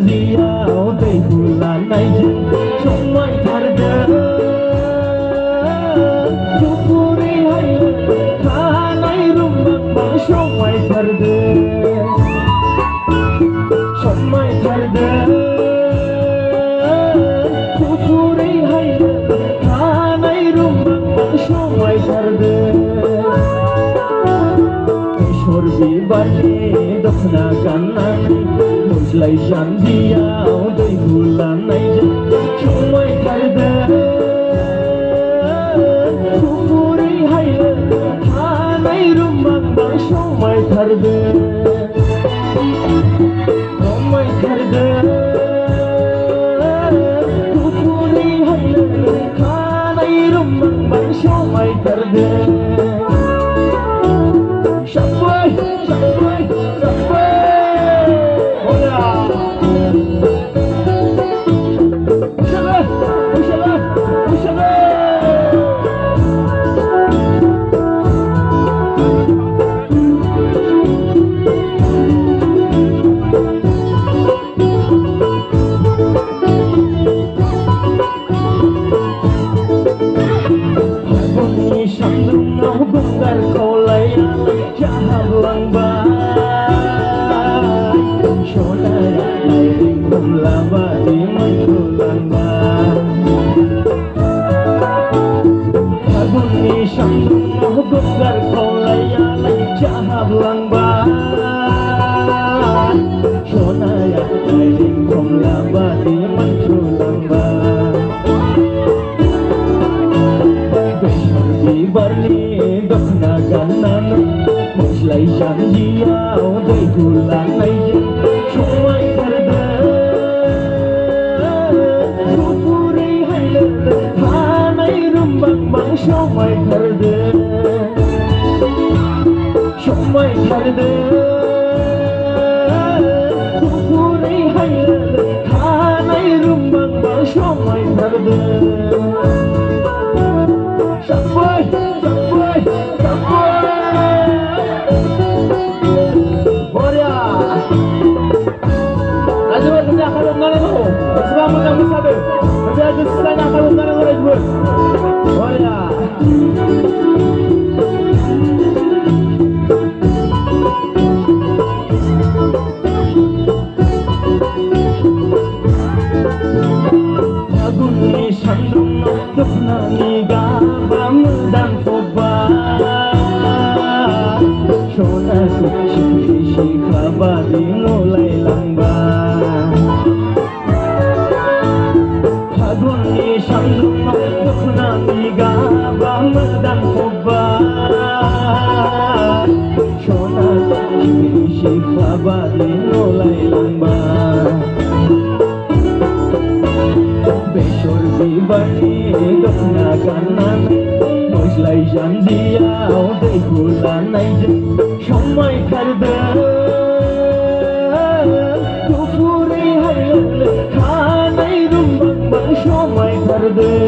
janjiयाव दै बुलानायजों समायथारदों गुफुरैहाय थानाय रुमबांबां समायथारदों गुफुरैहाय थानाय रुमबांबां समायथारदों बेसर बिबारनि दख'ना गाननानै मोज्लाय जानजियाव दै बुलानायजों समायथारदों गुफुरैहाय थानाय रुमबांबां समायथारदों गुफुरैहाय थानाय रुमबांबां समायथारदों Sampai, sampai, sampai. Hola. Usaha, usaha, usaha. Pagi sandungaw bongkar kolayan Langbai saudara lain kumlabadi menjulambai Aguni sandung bongkar kolayan jahab langbai saudara lain kumlabadi menjulambai Besar bibarni dokna ganan Moslay janjiyaw दै bulanayjों समायथारदों गुफुरैहाय थानाय रुमबांबां समायथारदों गुफुरैहाय थानाय रुमबांबां समायथारदों Sampai, sampai, sampai. Hola. Najwa kita akan mengenal lo. Sebab kita musabir. Tapi ada selain akan mengenal lo Najwa. Hola. Aguni sandung duknani gabam dan tobat Shonaku si kabadi nolai langbai Aguni sandung duknani gabam dan tobat Shonaku si kabadi nolai langbai Besor bibarni dokna ganan Moslay janjiyaw दै bulanayjों समायथारदों गुफुरैहाय थानाय रुमबांबां समायथारदों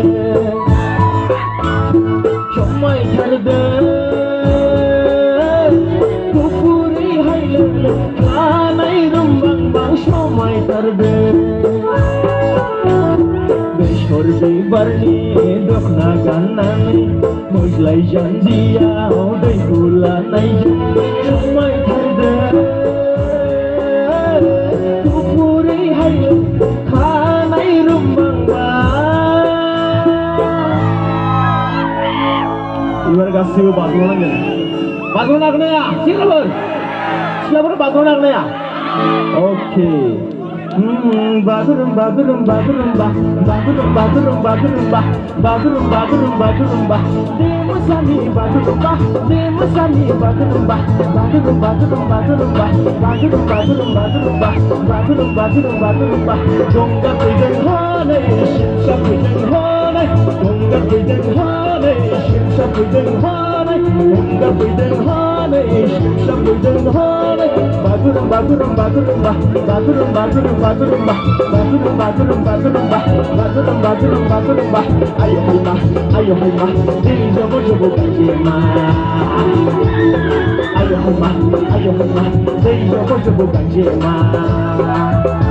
गुफुरैहाय थानाय रुमबांबां समायथारदों Besor bibarni dokna ganan Moslay janjiyaw दै bulanayjों समायथारदों गुफुरैहाय थानाय रुमबांबां Ibar गासिबो बाज्ल'नांगोन बाज्ल'नो हागोन ना हाया सिख्लाफोर बाज्ल'नो हागोन ना हाया Oke Bagurum bagurum bagurum bah bagurum bagurum bagurum bah bagurum bagurum bagurum bah Demusani bagurum bah Demusani bagurum bah bagurum bagurum bagurum bah bagurum bagurum bagurum bah bagurum bagurum bagurum bah Dongga kuyden hane shimsa kuyden hane Dongga kuyden hane shimsa kuyden hane Dongga kuyden hane shimsa kuyden hane Bagurum bagurum bagurum bah bagurum bagurum bagurum bah bagurum bagurum bagurum bah bagurum bagurum bagurum bah ayo hai mah diri jogo jogo ganjil mah ayo hai mah diri jogo jogo ganjil mah